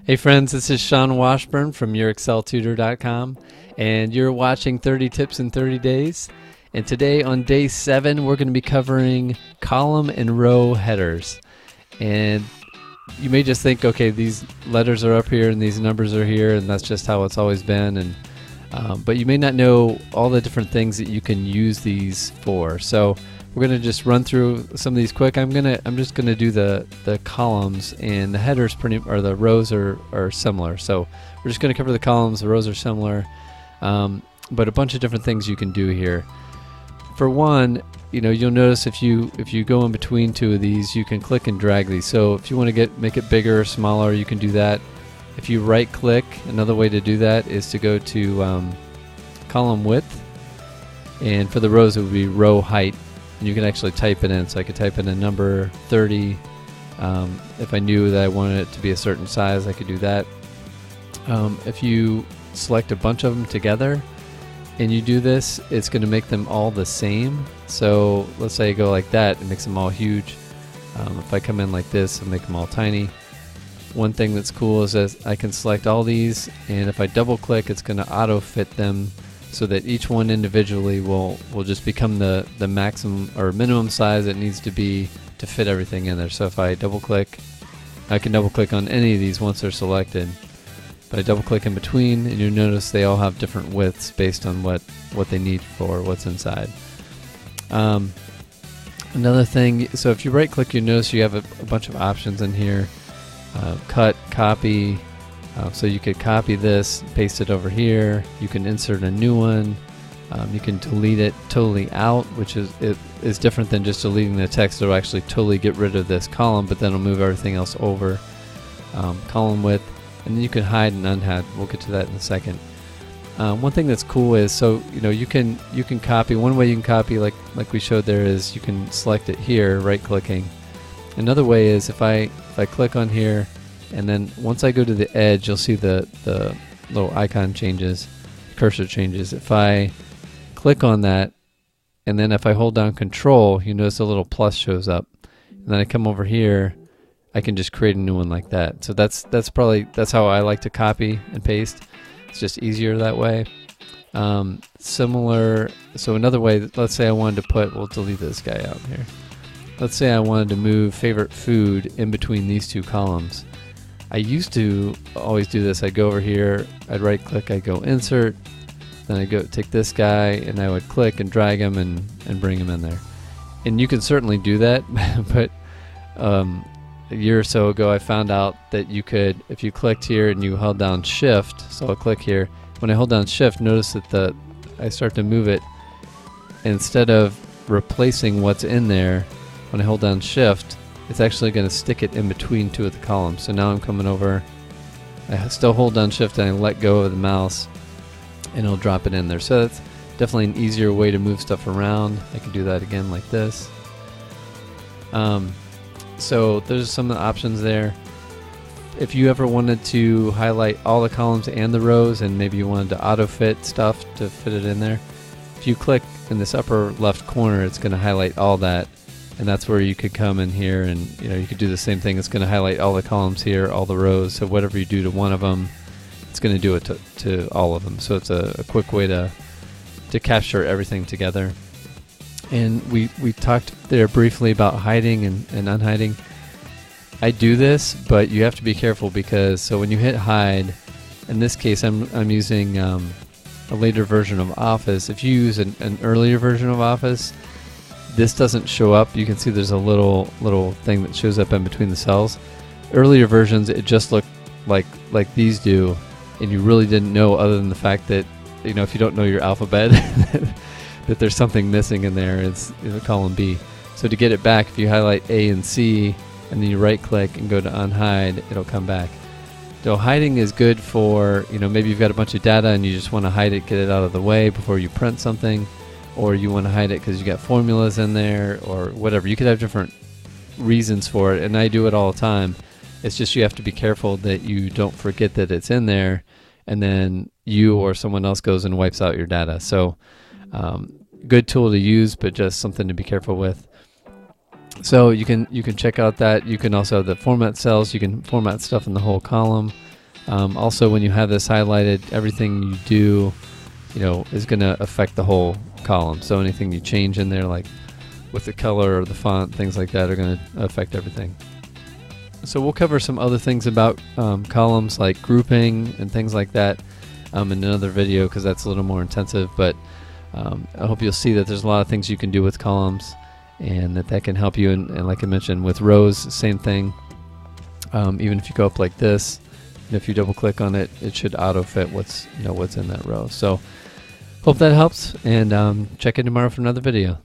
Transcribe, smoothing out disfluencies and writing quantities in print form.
Hey friends, this is Sean Washburn from YourExcelTutor.com, and you're watching 30 Tips in 30 Days. And today on day 7, we're going to be covering column and row headers. And you may just think, okay, these letters are up here and these numbers are here, and that's just how it's always been. But you may not know all the different things that you can use these for. So we're going to just run through some of these quick. I'm just gonna do the columns, and the headers the rows are similar. So we're just gonna cover the columns. The rows are similar, but a bunch of different things you can do here. For one, you'll notice if you go in between two of these, you can click and drag these. So if you want to make it bigger or smaller, you can do that. If you right click, another way to do that is to go to column width, and for the rows it would be row height. And you can actually type it in. So I could type in a number 30. If I knew that I wanted it to be a certain size, I could do that. If you select a bunch of them together and you do this, it's going to make them all the same. So let's say I go like that, it makes them all huge. If I come in like this and make them all tiny. One thing that's cool is that I can select all these, and if I double click, it's going to auto fit them so that each one individually will just become the maximum or minimum size it needs to be to fit everything in there. So if I double click, I can double click on any of these once they're selected. But I double click in between, and you'll notice they all have different widths based on what they need for what's inside. Another thing, so if you right click, you notice you have a bunch of options in here. Cut, copy. So you could copy this, paste it over here. You can insert a new one. You can delete it totally out, which is different than just deleting the text. It'll actually totally get rid of this column, but then it'll move everything else over. Column width, and then you can hide and unhide. We'll get to that in a second. One thing that's cool is, so you can copy. One way you can copy, like we showed there, is you can select it here, right clicking. Another way is if I click on here, and then once I go to the edge, you'll see the little icon changes, cursor changes. If I click on that, and then if I hold down Control, you notice a little plus shows up. And then I come over here, I can just create a new one like that. So that's how I like to copy and paste. It's just easier that way. Similar. So another way, let's say I wanted to we'll delete this guy out here. Let's say I wanted to move favorite food in between these two columns. I used to always do this. I'd go over here, I'd right click, I'd go insert, then I'd go take this guy, and I would click and drag him and bring him in there. And you can certainly do that, but a year or so ago I found out that you could, if you clicked here and you held down shift, so I'll click here, when I hold down shift, notice that I start to move it, instead of replacing what's in there, when I hold down shift, it's actually going to stick it in between two of the columns. So now I'm coming over, I still hold down shift and I let go of the mouse, and it'll drop it in there. So that's definitely an easier way to move stuff around. I can do that again like this. So there's some of the options there. If you ever wanted to highlight all the columns and the rows, and maybe you wanted to auto fit stuff to fit it in there, if you click in this upper left corner, it's going to highlight all that. And that's where you could come in here and you could do the same thing. It's going to highlight all the columns here, all the rows. So whatever you do to one of them, it's going to do it to all of them. So it's a quick way to capture everything together. And we talked there briefly about hiding and unhiding. I do this, but you have to be careful, because so when you hit hide, in this case I'm using a later version of Office. If you use an earlier version of Office, this doesn't show up. You can see there's a little thing that shows up in between the cells. Earlier versions, it just looked like these do, and you really didn't know, other than the fact that if you don't know your alphabet, that there's something missing in there. It's column B. So to get it back, if you highlight A and C, and then you right click and go to unhide, it'll come back. So hiding is good for maybe you've got a bunch of data and you just want to hide it, get it out of the way before you print something. Or you want to hide it because you got formulas in there, or whatever. You could have different reasons for it, and I do it all the time. It's just you have to be careful that you don't forget that it's in there, and then you or someone else goes and wipes out your data. So good tool to use, but just something to be careful with. So you can check out that. You can also have the format cells. You can format stuff in the whole column. Also, when you have this highlighted, everything you do, is going to affect the whole column. So anything you change in there, like with the color or the font, things like that, are going to affect everything. So we'll cover some other things about columns, like grouping and things like that, in another video, because that's a little more intensive. But I hope you'll see that there's a lot of things you can do with columns, and that can help you. And like I mentioned, with rows, same thing. Even if you go up like this, and if you double click on it, it should auto fit what's in that row. So hope that helps, and check in tomorrow for another video.